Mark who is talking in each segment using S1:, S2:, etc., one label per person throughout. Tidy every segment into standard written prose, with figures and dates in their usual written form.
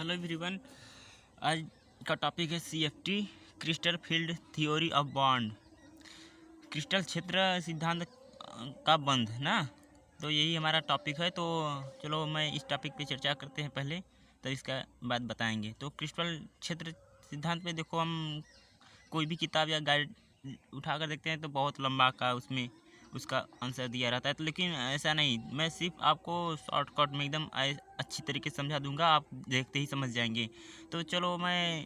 S1: Hello everyone. आज का topic है CFT crystal field theory of bond. Crystal क्षेत्र सिद्धांत का बंध ना, तो यही हमारा टॉपिक है। तो चलो मैं इस टॉपिक पे चर्चा करते हैं पहले, तो इसका बाद बताएंगे। तो क्रिस्टल क्षेत्र सिद्धांत में देखो, हम कोई भी किताब या गाइड उठा कर देखते हैं तो बहुत लंबा का उसमें उसका आंसर दिया रहता है। तो लेकिन ऐसा नहीं, मैं सिर्फ आपको शॉर्टकट में एकदम अच्छी तरीके से समझा दूंगा, आप देखते ही समझ जाएंगे। तो चलो मैं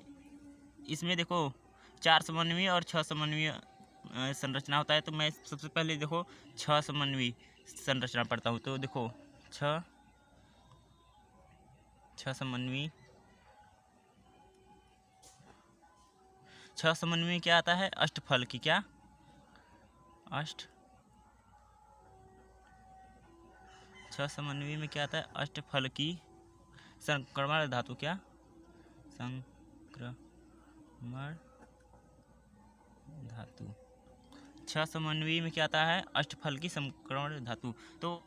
S1: इसमें देखो 4 समन्वय और 6 समन्वय संरचना होता है। तो मैं सबसे पहले देखो 6 समन्वय संरचना पढ़ता हूँ। तो देखो 6 समन्वय, 6 समन्वय में क्या आता है? अष्टफल की, क्या अष्ट 6 समन्वय में क्या आता है? अष्टफल की संक्रमण धातु, क्या संक्रमण धातु। 6 समन्वय में क्या आता है? अष्टफल की संक्रमण धातु। तो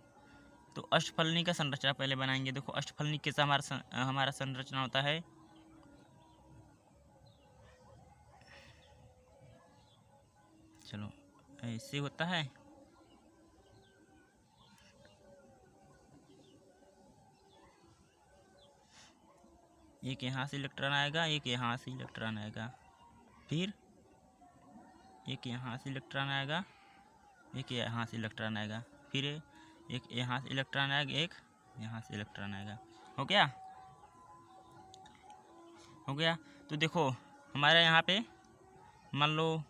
S1: अष्टफलनी का संरचना पहले बनाएंगे। देखो अष्टफलनी कैसा हमारा संरचना होता है। चलो ऐसे होता है। एक यहाँ से इलेक्ट्रॉन आएगा, एक यहाँ से इलेक्ट्रॉन आएगा, फिर एक यहाँ से इलेक्ट्रॉन आएगा, एक यहाँ से इलेक्ट्रॉन आएगा, फिर एक यहाँ से इलेक्ट्रॉन आएगा, एक यहाँ से इलेक्ट्रॉन आएगा। हो गया? हो गया। तो देखो हमारे यहाँ पे मान लो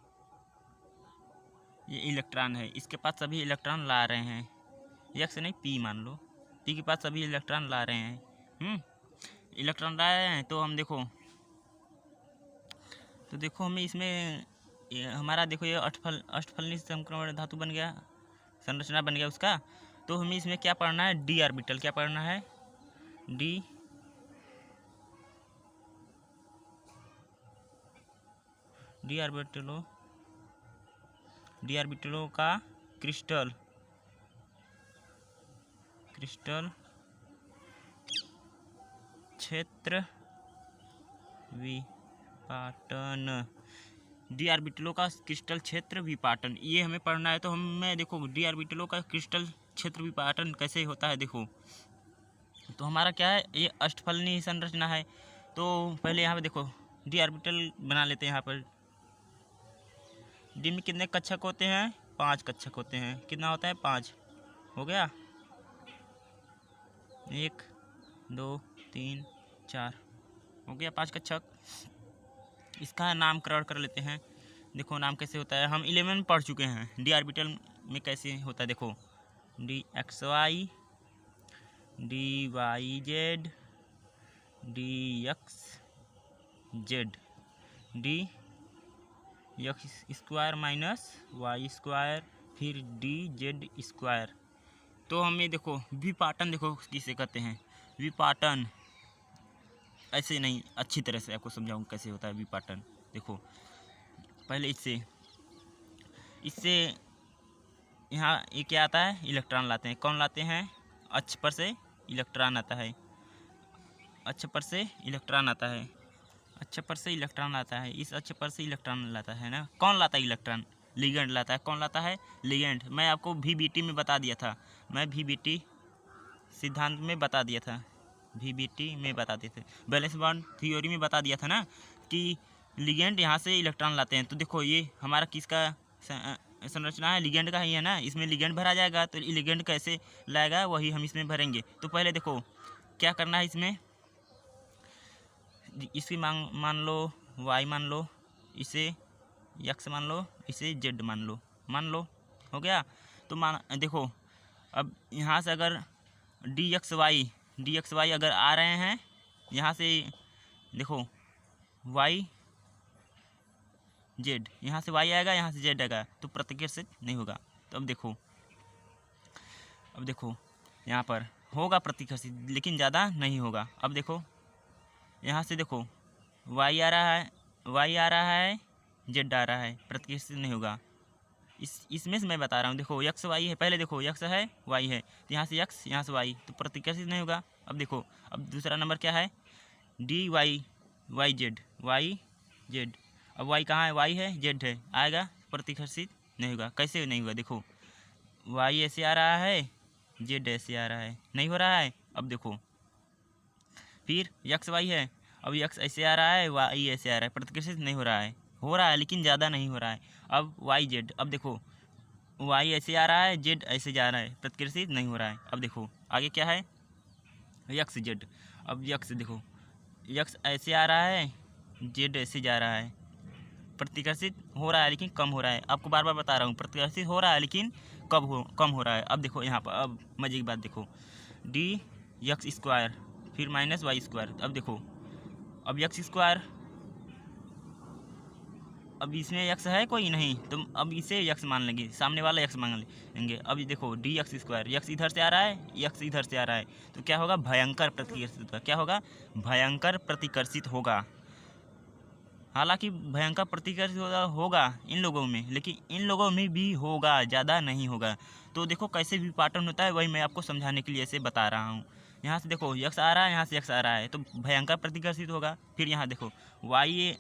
S1: ये इलेक्ट्रॉन है, इसके पास सभी इलेक्ट्रॉन ला रहे हैं। एक्स नहीं, पी मान लो, पी के पास सभी इलेक्ट्रॉन ला रहे हैं। इलेक्ट्रॉन ला रहे हैं। तो हम देखो, हमें इसमें हमारा देखो ये अष्टफलनी संक्रमण धातु बन गया, संरचना बन गया उसका। तो हमें इसमें क्या पढ़ना है? D orbital. क्या पढ़ना है? डी ऑर्बिटलों का क्रिस्टल क्षेत्र विपाटन। डी ऑर्बिटलों का क्रिस्टल क्षेत्र विपाटन, ये हमें पढ़ना है। तो हमें देखो डी ऑर्बिटलों का क्रिस्टल क्षेत्र विपाटन कैसे होता है। देखो तो हमारा क्या है, ये अष्टफलनी संरचना है। तो पहले यहाँ पे देखो डी ऑर्बिटल बना लेते हैं। यहाँ पर डी में कितने कक्षक होते हैं? 5 कक्षक होते हैं। कितना होता है? 5। हो गया। 1 2 3 4 हो गया, 5 कक्षक। इसका नामकरण कर लेते हैं। देखो नाम कैसे होता है, हम 11 में पढ़ चुके हैं डी ऑर्बिटल में कैसे होता है। देखो d x y, d y z, d x z, d x square minus y square, फिर डी जेड स्क्वायर। तो हमें देखो विपाटन, देखो किसे कहते हैं विपाटन। ऐसे नहीं, अच्छी तरह से आपको समझाऊँ कैसे होता है विपाटन। देखो पहले इससे यहाँ ये क्या आता है? इलेक्ट्रॉन लाते हैं। कौन लाते हैं? अक्ष पर से इलेक्ट्रॉन आता है, अक्ष पर से इलेक्ट्रॉन आता है, अक्ष पर से इलेक्ट्रॉन आता है, इस अक्ष पर से इलेक्ट्रॉन लाता है ना। कौन लाता है इलेक्ट्रॉन? लिगेंड लाता है। कौन लाता है? लिगेंड। मैं आपको VBT में बता दिया था, मैं VBT सिद्धांत में बता दिया था, VBT में बता दिए थे, बैलेंस बॉन्ड थ्योरी में बता दिया था ना कि लिगेंड यहाँ से इलेक्ट्रॉन लाते हैं। तो देखो ये हमारा किसका संरचना है? लिगेंड का ही है ना। इसमें लिगेंड भरा जाएगा, तो लिगेंड कैसे लाएगा वही हम इसमें भरेंगे। तो पहले देखो क्या करना है इसमें, इसकी मान लो वाई मान लो, इसे एक्स मान लो, इसे जेड मान लो। हो गया। तो देखो अब यहाँ से अगर डी एक्स वाई अगर आ रहे हैं यहाँ से, देखो वाई जेड, यहाँ से वाई आएगा, यहाँ से जेड आएगा, तो प्रतिकर्षित नहीं होगा। तो अब देखो यहाँ पर होगा प्रतिकर्षित, लेकिन ज़्यादा नहीं होगा। अब देखो यहाँ से देखो वाई आ रहा है, जेड आ रहा है, प्रतिकर्षित नहीं होगा। इसमें से मैं बता रहा हूँ। देखो एक्स वाई है, पहले देखो एक्स है वाई है, तो यहाँ से एक्स यहाँ से वाई, तो प्रतिकर्षित नहीं होगा। अब देखो अब दूसरा नंबर क्या है? D y y z. अब वाई कहाँ है, वाई है, जेड है, आएगा प्रतिकर्षित नहीं होगा। कैसे नहीं होगा, देखो वाई ऐसे आ रहा है, जेड ऐसे आ रहा है, नहीं हो रहा है। अब देखो फिर यक्स वाई है, अब यक्स ऐसे आ रहा है, वाई ऐसे आ रहा है, प्रतिकर्षित नहीं हो रहा है लेकिन ज़्यादा नहीं हो रहा है। अब वाई जेड, अब देखो वाई ऐसे आ रहा है, जेड ऐसे जा रहा है, प्रतिकर्षित नहीं हो रहा है। अब देखो आगे क्या है, यक्स जेड। अब यक्स देखो, यक्स ऐसे आ रहा है, जेड ऐसे जा रहा है, प्रतिकर्षित हो रहा है लेकिन कम हो रहा है। आपको बार बार बता रहा हूँ, प्रतिकर्षित हो रहा है लेकिन कम हो रहा है। अब देखो यहाँ पर, अब मजे की बात देखो, डी यक्स स्क्वायर फिर माइनस वाई स्क्वायर। अब देखो, अब यक्स स्क्वायर, अब इसमें यक्स है कोई नहीं, तो अब इसे यक्स मान लेंगे, सामने वाला यक्स मान लेंगे। अब ये देखो डी यक्स स्क्वायर, यक्स इधर से आ रहा है, यक्स इधर से आ रहा है, तो क्या होगा, भयंकर प्रतिकर्षित होगा। क्या होगा, भयंकर प्रतिकर्षित होगा। हालांकि भयंकर प्रतिकर्षित होगा इन लोगों में, लेकिन इन लोगों में भी होगा, ज़्यादा नहीं होगा। तो देखो कैसे विपाटन होता है, वही मैं आपको समझाने के लिए ऐसे बता रहा हूँ। यहाँ से देखो यक्स आ रहा है, यहाँ से यक्स आ रहा है, तो भयंकर प्रतिकर्षित होगा। फिर यहाँ देखो वाई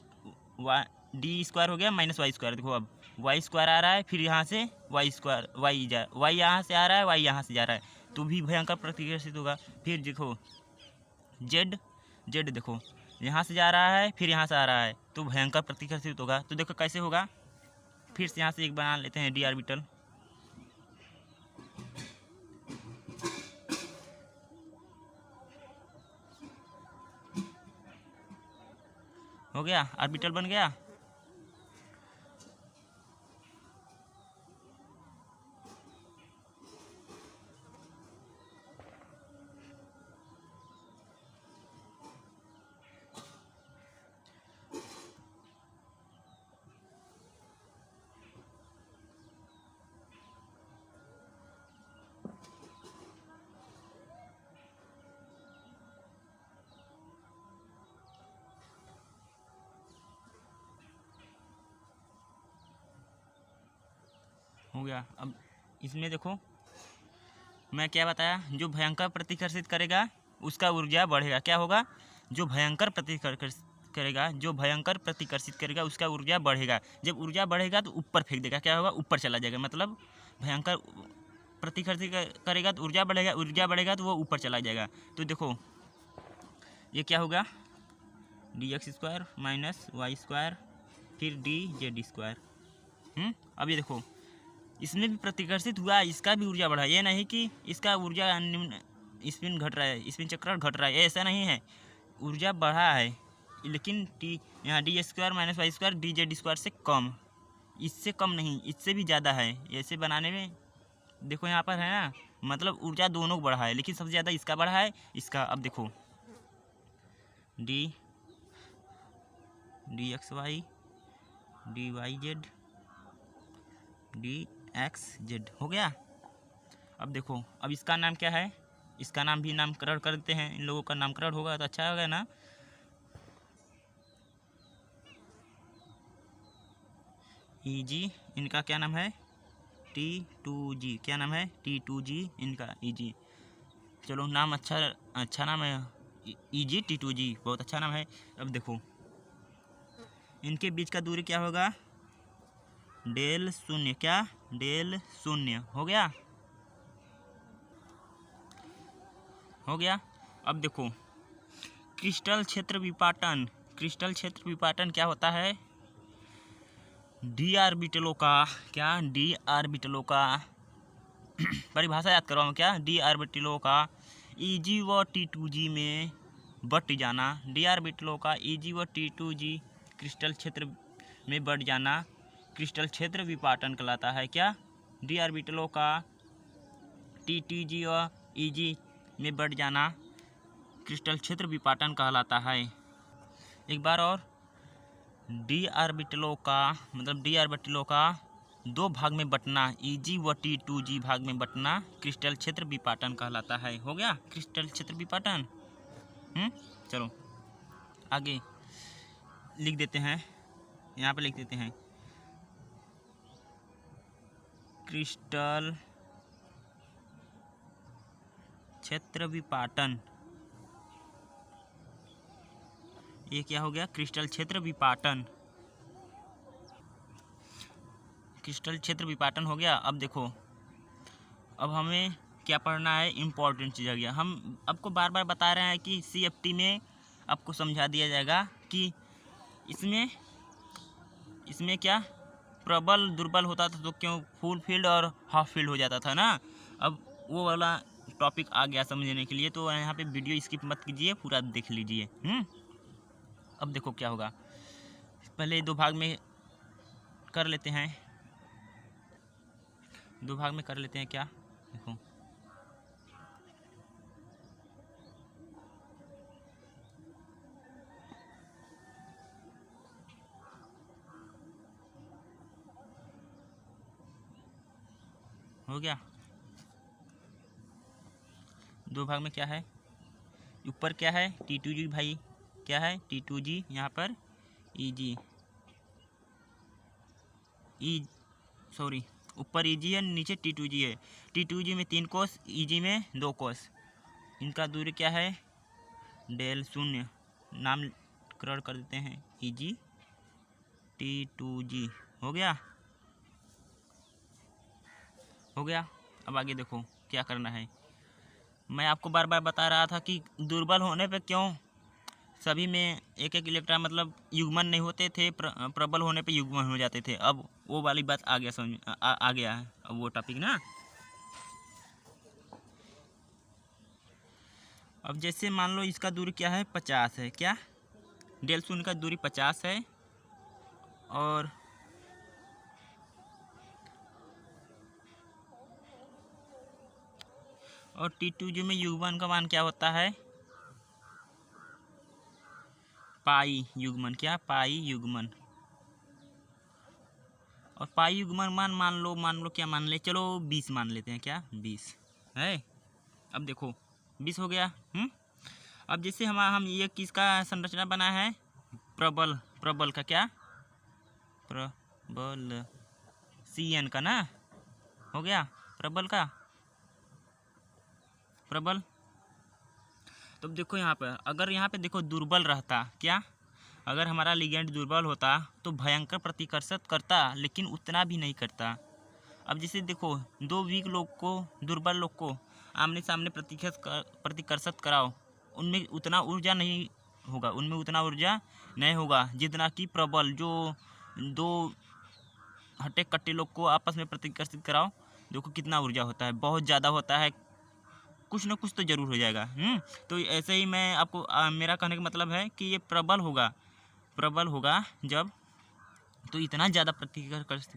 S1: डी स्क्वायर हो गया माइनस वाई स्क्वायर। देखो अब वाई स्क्वायर आ रहा है, फिर यहाँ से वाई स्क्वायर, वाई यहाँ से आ रहा है, वाई यहाँ से जा रहा है, तो भी भयंकर प्रतिकर्षित होगा। फिर देखो जेड देखो यहाँ से जा रहा है, फिर यहाँ से आ रहा है, तो भयंकर प्रतिकर्षित होगा। तो देखो कैसे होगा, फिर से यहाँ से एक बना लेते हैं डी ऑर्बिटल। हो गया, ऑर्बिटल बन गया। हो गया। अब इसमें देखो मैं क्या बताया, जो भयंकर प्रतिकर्षित करेगा उसका ऊर्जा बढ़ेगा। क्या होगा, जो भयंकर प्रतिकर्षित करेगा, जो भयंकर प्रतिकर्षित करेगा उसका ऊर्जा बढ़ेगा। जब ऊर्जा बढ़ेगा तो ऊपर फेंक देगा, क्या होगा, ऊपर चला जाएगा। मतलब भयंकर प्रतिकर्षित करेगा तो ऊर्जा बढ़ेगा तो वो ऊपर चला जाएगा। तो देखो ये क्या होगा, d x square minus y square फिर डी जेड स्क्वायर। अब ये देखो इसमें भी प्रतिकर्षित हुआ, इसका भी ऊर्जा बढ़ा। ये नहीं कि इसका ऊर्जा निम्न स्पिन घट रहा है, स्पिन चक्र घट रहा है, ऐसा नहीं है, ऊर्जा बढ़ा है लेकिन टी यहाँ d square minus y square d z square से कम, इससे कम नहीं, इससे भी ज़्यादा है। ऐसे बनाने में देखो यहाँ पर है ना, मतलब ऊर्जा दोनों को बढ़ा है, लेकिन सबसे ज़्यादा इसका बढ़ा है, इसका। अब देखो d x y d y z d x z हो गया। अब देखो, अब इसका नाम क्या है, इसका नाम भी नामकरण कर देते हैं। इन लोगों का नामकरण होगा तो अच्छा होगा ना। ई जी, इनका क्या नाम है, T2G, क्या नाम है, T2G इनका, ई जी। चलो नाम अच्छा नाम है, ई जी T2G, बहुत अच्छा नाम है। अब देखो इनके बीच का दूरी क्या होगा, डेल शून्य, क्या, डेल शून्य हो गया। अब देखो क्रिस्टल क्षेत्र विपाटन क्या होता है, डी ऑर्बिटलों का, क्या, डी ऑर्बिटलों का परिभाषा याद करवाऊँ क्या, डी ऑर्बिटलों का ईजी व T2G में बट जाना, डी ऑर्बिटलों का ईजी व T2G क्रिस्टल क्षेत्र में बढ़ जाना क्रिस्टल क्षेत्र विपाटन कहलाता है। क्या, डी ऑर्बिटलों का T2G व ईजी में बढ़ जाना क्रिस्टल क्षेत्र विपाटन कहलाता है। एक बार और, डी ऑर्बिटलों का मतलब डी ऑर्बिटलों का दो भाग में बंटना, ईजी व T2G भाग में बंटना क्रिस्टल क्षेत्र विपाटन कहलाता है। हो गया क्रिस्टल क्षेत्र विपाटन। चलो आगे लिख देते हैं, यहाँ पे लिख देते हैं क्रिस्टल क्षेत्र विपाटन ये क्या हो गया, क्रिस्टल क्षेत्र विपाटन। क्रिस्टल क्षेत्र विपाटन हो गया। अब देखो, अब हमें क्या पढ़ना है, इम्पोर्टेंट चीज़ आ गया। हम आपको बार बार बता रहे हैं कि CFT में आपको समझा दिया जाएगा कि इसमें क्या प्रबल दुर्बल होता था तो क्यों फुल फील्ड और हाफ फील्ड हो जाता था ना। अब वो वाला टॉपिक आ गया समझने के लिए, तो यहाँ पे वीडियो स्किप मत कीजिए, पूरा देख लीजिए। अब देखो क्या होगा, पहले दो भाग में कर लेते हैं, क्या देखो, हो गया। दो भाग में क्या है, ऊपर क्या है T2G भाई, क्या है T2G, यहाँ पर ऊपर EG है, नीचे T2G है। T2G में 3 कोस, EG में 2 कोस। इनका दूरी क्या है, डेल शून्य, नामकरण कर देते हैं EG T2G। हो गया। अब आगे देखो क्या करना है। मैं आपको बार बार बता रहा था कि दुर्बल होने पे क्यों सभी में एक एक इलेक्ट्रॉन मतलब युग्मन नहीं होते थे, प्रबल होने पे युग्मन हो जाते थे। अब वो वाली बात आ गया समझ आ गया है अब वो टॉपिक ना। अब जैसे मान लो इसका दूरी क्या है, 50 है, क्या डेल शून्य का दूरी 50 है, और T2G में युग्मन का मान क्या होता है, पाई युग्मन, क्या पाई युग्मन। और पाई युग्मन मान लो क्या मान ले, चलो 20 मान लेते हैं, क्या 20 है। अब देखो 20 हो गया। अब जैसे हम ये किसका संरचना बना है, प्रबल का, क्या प्रबल CN का ना, हो गया प्रबल का, प्रबल। तो देखो यहाँ पर, अगर यहाँ पे देखो दुर्बल रहता, क्या अगर हमारा लिगेंड दुर्बल होता तो भयंकर प्रतिकर्षित करता, लेकिन उतना भी नहीं करता। अब जैसे देखो, दो वीक लोग को, दुर्बल लोग को आमने सामने प्रतिकर्षित कराओ, उनमें उतना ऊर्जा नहीं होगा जितना कि प्रबल, जो दो हट्टे कट्टे लोग को आपस में प्रतिकर्षित कराओ, देखो कितना ऊर्जा होता है, बहुत ज़्यादा होता है, कुछ ना कुछ तो ज़रूर हो जाएगा। तो ऐसे ही मैं आपको मेरा कहने का मतलब है कि ये प्रबल होगा जब, तो इतना ज़्यादा प्रतिकर्षित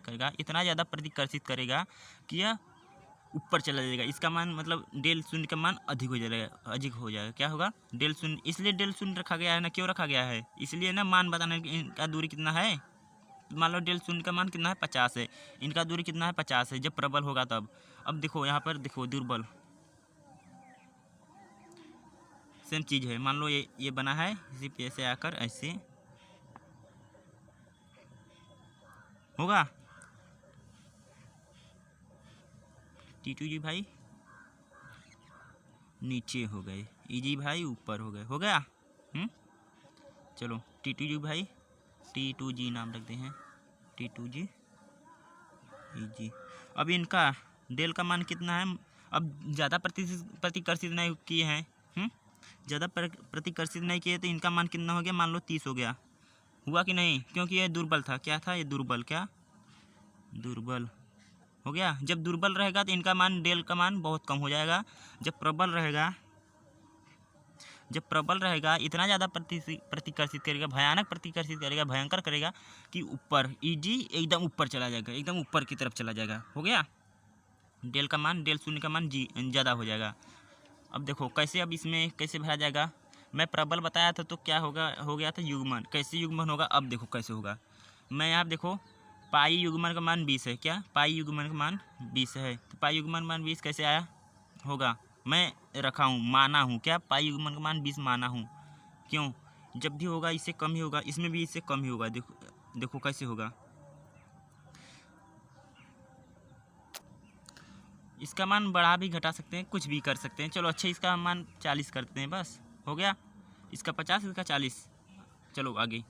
S1: करेगा कि यह ऊपर चला जाएगा। इसका मान मतलब डेल शून्य का मान अधिक हो जाएगा। क्या होगा, डेल शून्य, इसलिए डेल शून्य रखा गया है ना, क्यों रखा गया है, इसलिए ना मान बताने की इनका दूरी कितना है। मान लो डेल शून्य का मान कितना है, 50 है, इनका दूरी कितना है, 50 है, जब प्रबल होगा तब। अब देखो यहाँ पर देखो दुर्बल, सेम चीज़ है। मान लो ये बना है, इसी पे ऐसे आकर ऐसे होगा, T2G भाई नीचे हो गए, EG भाई ऊपर हो गए, हो गया। चलो T2G भाई, T2G नाम रखते हैं, T2G EG। अब इनका डेल का मान कितना है, अब ज़्यादा प्रतिकर्षित नहीं किए हैं, ज़्यादा प्रतिकर्षित नहीं किए, तो इनका मान कितना हो गया, मान लो 30 हो गया। हुआ कि नहीं, क्योंकि ये दुर्बल था, क्या था ये दुर्बल, क्या दुर्बल हो गया। जब दुर्बल रहेगा तो इनका मान, डेल का मान बहुत कम हो जाएगा। जब प्रबल रहेगा इतना ज़्यादा प्रतिकर्षित करेगा, भयानक प्रतिकर्षित करेगा, भयंकर करेगा कि ऊपर EG एकदम ऊपर चला जाएगा, एकदम ऊपर की तरफ चला जाएगा। हो गया, डेल का मान, डेल शून्य का मान G ज़्यादा हो जाएगा। अब देखो कैसे, अब इसमें कैसे भरा जाएगा। मैं प्रबल बताया था तो क्या हो गया था युग्मन, कैसे युग्मन होगा, अब देखो कैसे होगा। मैं यहाँ देखो, पाई युग्मन का मान 20 है, क्या पाई युग्मन का मान 20 है, तो पाई युग्मन मान 20 कैसे आया होगा, मैं रखा हूँ, माना हूँ, क्या पाई युग्मन का मान 20 माना हूँ। क्यों, जब भी होगा इससे कम ही होगा, इसमें भी इससे कम ही होगा। देखो कैसे होगा, इसका मान बढ़ा भी घटा सकते हैं, कुछ भी कर सकते हैं। चलो अच्छा, इसका मान 40 करते हैं, बस हो गया। इसका 50, इसका 40, चलो आगे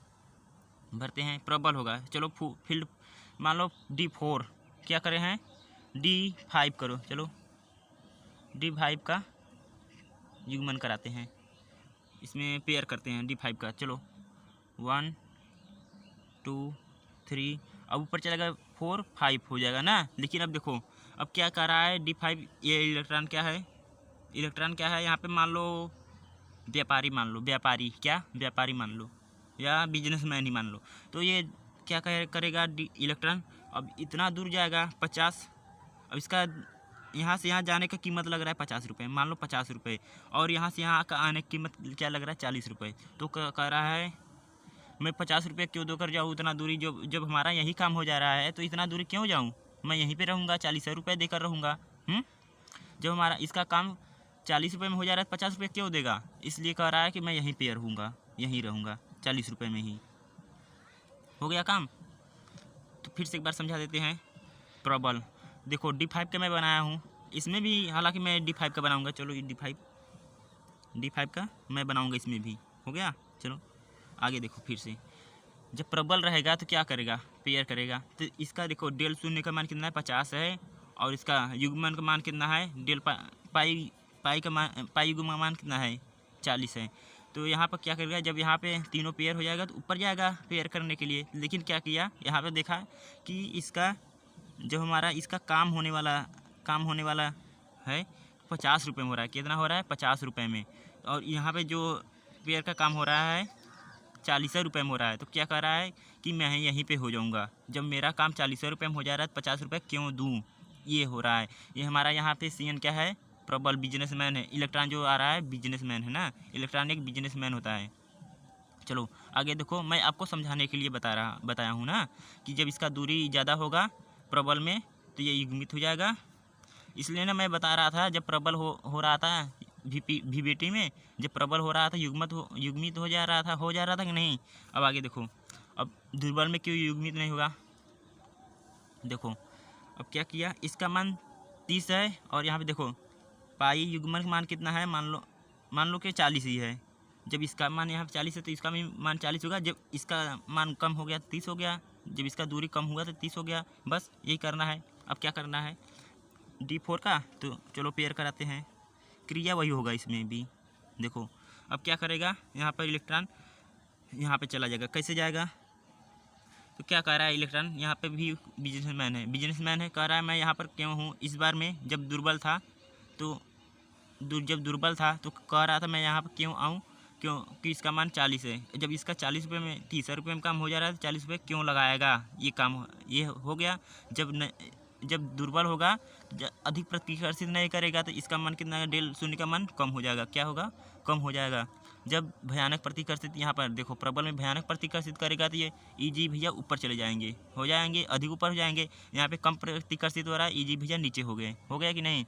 S1: भरते हैं। प्रबल होगा, चलो फील्ड मान लो D4, क्या करे हैं D5 करो, चलो D5 का युग्मन कराते हैं, इसमें पेयर करते हैं D5 का। चलो 1 2 3, अब ऊपर चलेगा 4 5 हो जाएगा ना। लेकिन अब देखो अब क्या कर रहा है D5, ये इलेक्ट्रॉन क्या है, इलेक्ट्रॉन क्या है यहाँ पे, मान लो व्यापारी, मान लो व्यापारी, क्या व्यापारी मान लो, या बिजनेसमैन ही मान लो। तो ये क्या करेगा इलेक्ट्रॉन, अब इतना दूर जाएगा 50, अब इसका यहाँ से यहाँ जाने का कीमत लग रहा है 50 रुपये, मान लो 50 रुपये, और यहाँ से यहाँ का आने की कीमत क्या लग रहा है 40 रुपये। तो कह रहा है मैं 50 रुपये क्यों देकर जाऊँ उतना दूरी, जब हमारा यही काम हो जा रहा है तो इतना दूरी क्यों जाऊँ, मैं यहीं पे रहूँगा, 40 रुपये देकर रहूँगा। जब हमारा इसका काम 40 रुपये में हो जा रहा है 50 रुपये क्यों देगा, इसलिए कह रहा है कि मैं यहीं पे रहूँगा, यहीं रहूँगा 40 रुपये में ही। हो गया काम। तो फिर से एक बार समझा देते हैं। प्रबल देखो D5 का मैं बनाया हूँ, इसमें भी हालांकि मैं D5 का बनाऊँगा, चलो D5 का मैं बनाऊँगा, इसमें भी हो गया। चलो आगे देखो फिर से, जब प्रबल रहेगा तो क्या करेगा, पेयर करेगा। तो इसका देखो डेल शून्य का मान कितना है 50 है, और इसका युग्मन का मान कितना है डेल पाई का मान, पाई युग्मन का मान कितना है 40 है। तो यहाँ पर क्या करेगा, जब यहाँ पे तीनों पेयर हो जाएगा तो ऊपर जाएगा पेयर करने के लिए। लेकिन क्या किया यहाँ पे देखा कि इसका जो हमारा इसका काम होने वाला है 50 रुपये में हो रहा है, कितना हो रहा है 50 रुपये में, और यहाँ पे जो पेयर का काम हो रहा है 40 रुपये में हो रहा है। तो क्या कर रहा है कि मैं यहीं पे हो जाऊंगा, जब मेरा काम 40 रुपये में हो जा रहा है तो 50 रुपये क्यों दूँ, ये हो रहा है। ये हमारा यहाँ पे CN क्या है, प्रबल बिजनेसमैन है। इलेक्ट्रॉन जो आ रहा है बिजनेसमैन है ना, इलेक्ट्रॉन एक बिजनेसमैन होता है। चलो आगे देखो, मैं आपको समझाने के लिए बताया हूँ ना कि जब इसका दूरी ज़्यादा होगा प्रबल में तो ये युग्मित हो जाएगा। इसलिए ना मैं बता रहा था, जब प्रबल हो रहा था VBT में, जब प्रबल हो रहा था युग्मित हो जा रहा था कि नहीं। अब आगे देखो, अब दुर्बल में क्यों युग्मित नहीं होगा, देखो अब क्या किया, इसका मान 30 है, और यहाँ पे देखो पाई युग्मन का मान कितना है, मान लो कि 40 ही है। जब इसका मान यहाँ पे 40 है तो इसका भी मान 40 होगा। जब इसका मान कम हो गया 30 हो गया, जब इसका दूरी कम हुआ तो 30 हो गया। बस यही करना है। अब क्या करना है D4 का, तो चलो पेयर कराते हैं, क्रिया वही होगा इसमें भी। देखो अब क्या करेगा, यहाँ पर इलेक्ट्रॉन यहाँ पे चला जाएगा, कैसे जाएगा, तो क्या कह रहा है इलेक्ट्रॉन, यहाँ पे भी बिजनेसमैन है, कह रहा है मैं यहाँ पर क्यों हूँ। इस बार में जब दुर्बल था तो कह रहा था मैं यहाँ पर क्यों आऊँ, क्योंकि इसका मान 40 है। जब इसका 40 रुपये में 30 रुपये में काम हो जा रहा है तो 40 रुपये क्यों लगाएगा, ये काम ये हो गया। जब दुर्बल होगा, अधिक प्रतिकर्षित नहीं करेगा तो इसका मान कितना, डेल शून्य का मान कम हो जाएगा, क्या होगा कम हो जाएगा। जब भयानक प्रतिकर्षित, यहाँ पर देखो प्रबल में भयानक प्रतिकर्षित करेगा तो ये EG भैया ऊपर चले जाएंगे, अधिक ऊपर हो जाएंगे। यहाँ पे कम प्रतिकर्षित हो रहा है, EG भैया नीचे हो गया कि नहीं।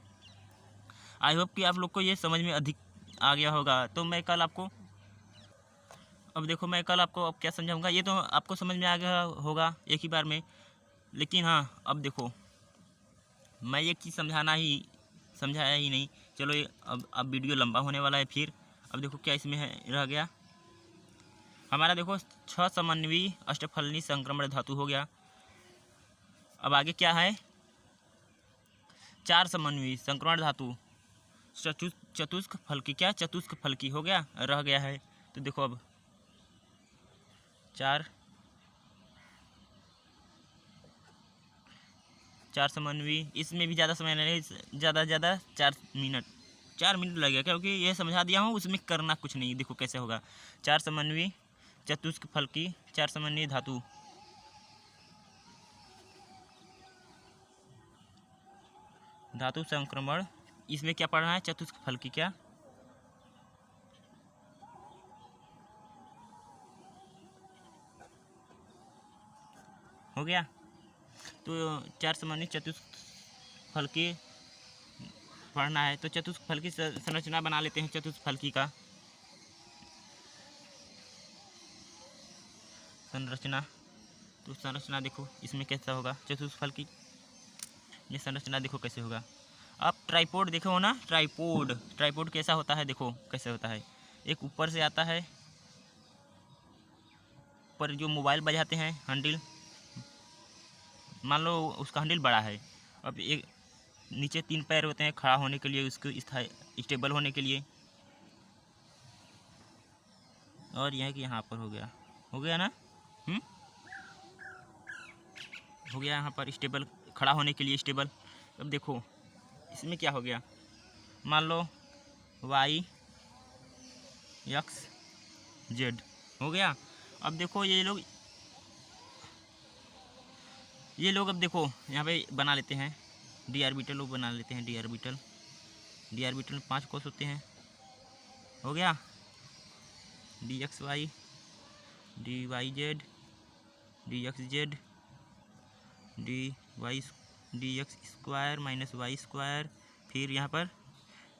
S1: आई होप कि आप लोग को ये समझ में अधिक आ गया होगा। तो मैं कल आपको अब क्या समझाऊंगा, ये तो आपको समझ में आ गया होगा एक ही बार में। लेकिन हाँ अब देखो, मैं एक चीज़ समझाया ही नहीं। चलो ये अब वीडियो लंबा होने वाला है। फिर अब देखो क्या इसमें रह गया हमारा, देखो 6 समन्वयी अष्टफलनी संक्रमण धातु हो गया। अब आगे क्या है, 4 समन्वयी संक्रमण धातु चतुष्क फलकी हो गया, रह गया है। तो देखो अब 4 समन्वयी, इसमें भी ज़्यादा समय नहीं, ज़्यादा 4 मिनट लगेगा, क्योंकि ये समझा दिया हूँ, उसमें करना कुछ नहीं। देखो कैसे होगा, 4 समन्वयी चतुष्क फलकी 4 समन्वयी धातु संक्रमण, इसमें क्या पढ़ना है, चतुष्क फलकी क्या हो गया। तो 4 समन्वयी चतुष्क फलकी पढ़ना है। तो चतुष्क फलकी संरचना बना लेते हैं। चतुष्क फलकी का संरचना देखो इसमें कैसा होगा चतुष्क फलकी, ये संरचना देखो कैसे होगा। आप ट्राइपोड देखो हो ना, ट्राइपोड कैसा होता है, देखो कैसे होता है। एक ऊपर से आता है, ऊपर जो मोबाइल बजाते हैं हैंडल, मान लो उसका हैंडल बड़ा है, अब एक नीचे 3 पैर होते हैं खड़ा होने के लिए, उसको स्टेबल होने के लिए। और यह कि यहाँ पर हो गया ना, हो गया यहाँ पर स्टेबल, खड़ा होने के लिए स्टेबल। अब देखो इसमें क्या हो गया, मान लो वाई एक्स जेड हो गया। अब देखो ये लोग अब देखो यहाँ पे बना लेते हैं डी आर्बिटल, लोग बना लेते हैं डी आर्बिटल में 5 कोस होते हैं, हो गया D x y, d y z, d x z, d x square minus y square, फिर यहाँ पर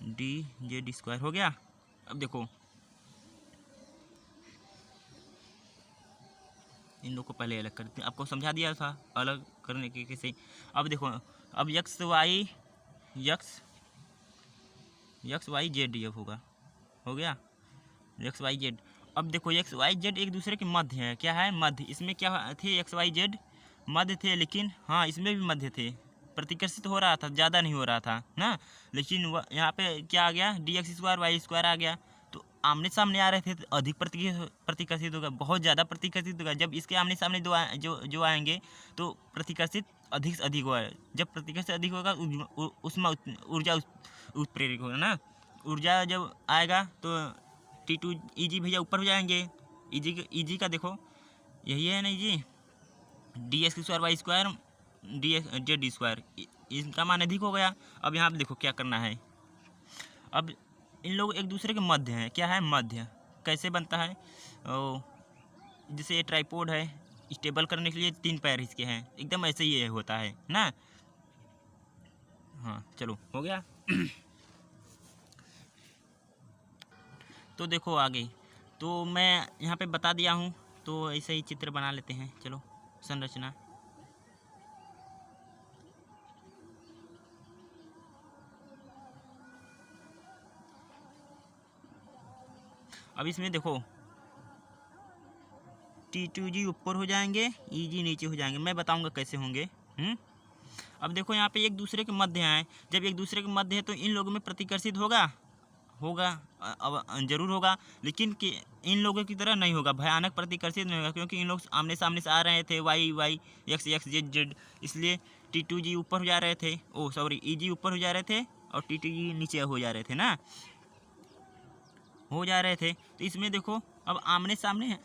S1: डी जेड स्क्वायर हो गया। अब देखो इन लोग को पहले अलग करते हैं, आपको समझा दिया था अलग करने के कैसे। अब देखो अब एक्स वाई जेड ये होगा, हो गया एक्स वाई जेड। अब देखो एक्स वाई जेड एक दूसरे के मध्य है, क्या है मध्य, इसमें क्या थे एक्स वाई जेड मध्य थे, लेकिन हाँ इसमें भी मध्य थे, प्रतिकर्षित हो रहा था, ज़्यादा नहीं हो रहा था ना, लेकिन यहाँ पे क्या आ गया D x square Y square आ गया, तो आमने सामने आ रहे थे तो अधिक प्रतिकर्षित होगा, बहुत ज़्यादा प्रतिकर्षित होगा। जब इसके आमने सामने जो आएंगे तो प्रतिकर्षित अधिक से अधिक होगा, जब प्रतिकर्षित अधिक होगा उसमें ऊर्जा उत्प्रेरक होगा ना, ऊर्जा जब आएगा तो T2 EG भैया ऊपर हो जाएंगे, EG का देखो यही है ना EG, d x square Y square d x z square, इसका मान अधिक हो गया। अब यहाँ पे देखो क्या करना है, अब इन लोग एक दूसरे के मध्य हैं, क्या है मध्य, कैसे बनता है, जैसे ये ट्राइपॉड है, स्टेबल करने के लिए 3 पैर इसके हैं, एकदम ऐसे ही ये होता है ना। हाँ चलो हो गया। तो देखो आगे तो मैं यहाँ पे बता दिया हूँ, तो ऐसे ही चित्र बना लेते हैं, चलो संरचना। अब इसमें देखो T2G ऊपर हो जाएंगे, EG नीचे हो जाएंगे, मैं बताऊंगा कैसे होंगे। अब देखो यहाँ पे एक दूसरे के मध्य हैं, जब एक दूसरे के मध्य है तो इन लोगों में प्रतिकर्षित होगा अब जरूर होगा, लेकिन कि इन लोगों की तरह नहीं होगा, भयानक प्रतिकर्षित नहीं होगा, क्योंकि इन लोग आमने सामने से आ रहे थे, वाई एक्स जेड जेड, इसलिए T2G ऊपर हो जा रहे थे, EG ऊपर हो जा रहे थे और T2G नीचे हो जा रहे थे ना, हो जा रहे थे। तो इसमें देखो अब आमने सामने है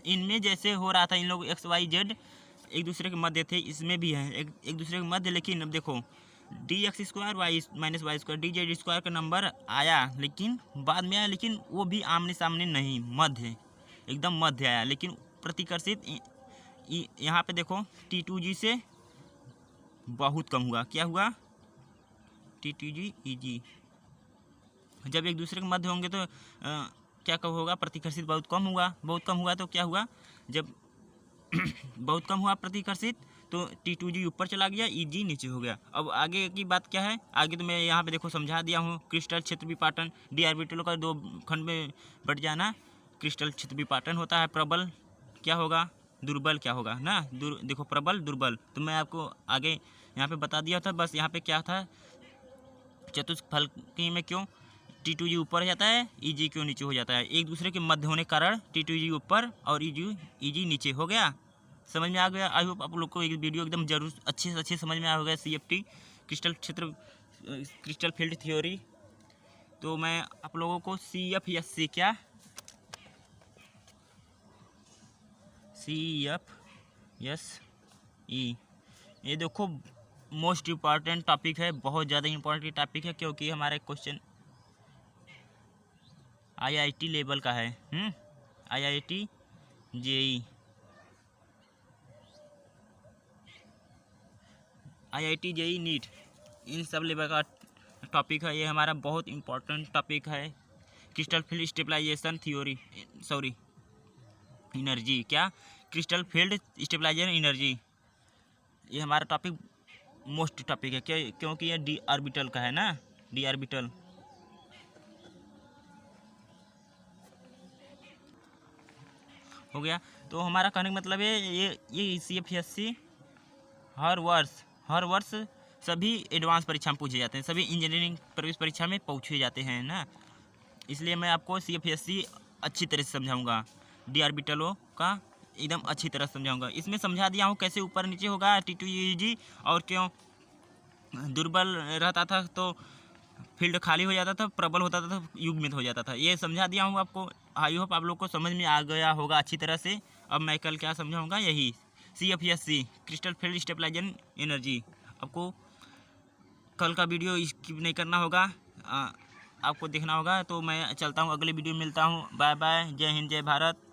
S1: इनमें जैसे हो रहा था, इन लोग एक्स वाई जेड एक दूसरे के मध्य थे, इसमें भी है एक दूसरे के मध्य, लेकिन अब देखो d x square y minus y square d z square का नंबर आया, लेकिन बाद में आया, लेकिन वो भी आमने सामने नहीं, मध्य एकदम मध्य आया, लेकिन प्रतिकर्षित यहाँ पे देखो T2G से बहुत कम हुआ, क्या हुआ T2G EG, जब एक दूसरे के मध्य होंगे तो क्या कब होगा, प्रतिकर्षित बहुत कम हुआ तो क्या हुआ, जब बहुत कम हुआ प्रतिकर्षित तो T2G ऊपर चला गया, EG नीचे हो गया। अब आगे की बात क्या है, आगे तो मैं यहाँ पे देखो समझा दिया हूँ, क्रिस्टल क्षेत्र विपाटन, डी ऑर्बिटलों का 2 खंड में बट जाना, क्रिस्टल क्षेत्र विपाटन होता है, प्रबल क्या होगा दुर्बल क्या होगा ना, देखो प्रबल दुर्बल, तो मैं आपको आगे यहाँ पे बता दिया था, बस यहाँ पे क्या था चतुष्फलकी में क्यों T2G ऊपर हो जाता है, EG क्यों नीचे हो जाता है, एक दूसरे के मध्य होने के कारण T2G ऊपर और EG नीचे हो गया। समझ में आ गया, आई होप आप लोग को एक वीडियो एकदम जरूर अच्छे से अच्छे समझ में आ गया, CFT क्रिस्टल फील्ड थ्योरी। तो मैं आप लोगों को CFSC क्या CFSE ये देखो मोस्ट इम्पॉर्टेंट टॉपिक है, बहुत ज़्यादा इम्पॉर्टेंट टॉपिक है, क्योंकि हमारे क्वेश्चन IIT लेवल का है, IIT JEE IIT JEE NEET, इन सब लेवल का टॉपिक है, ये हमारा बहुत इम्पोर्टेंट टॉपिक है। Crystal field stabilisation theory energy, क्या क्रिस्टल फील्ड स्टेबलाइजेशन एनर्जी, ये हमारा टॉपिक मोस्ट टॉपिक है, क्योंकि ये डी ऑर्बिटल का है ना, डी ऑर्बिटल। हो गया। तो हमारा कहने का मतलब है ये CFSC हर वर्ष सभी एडवांस परीक्षा में पूछे जाते हैं, सभी इंजीनियरिंग प्रवेश परीक्षा में पूछे जाते हैं ना। इसलिए मैं आपको CFSC अच्छी तरह से समझाऊंगा, DRB टलो का एकदम अच्छी तरह समझाऊंगा। इसमें समझा दिया हूँ कैसे ऊपर नीचे होगा T2UG, और क्यों दुर्बल रहता था तो फील्ड खाली हो जाता था, प्रबल होता था तो युग्मित हो जाता था, ये समझा दिया हूँ आपको। आई होप आप लोग को समझ में आ गया होगा अच्छी तरह से। अब मैं कल क्या समझाऊंगा, यही CFSC crystal field stabiliser energy. आपको कल का वीडियो स्किप नहीं करना होगा, आपको देखना होगा। तो मैं चलता हूँ, अगले वीडियो में मिलता हूँ। बाय बाय, जय हिंद, जय भारत।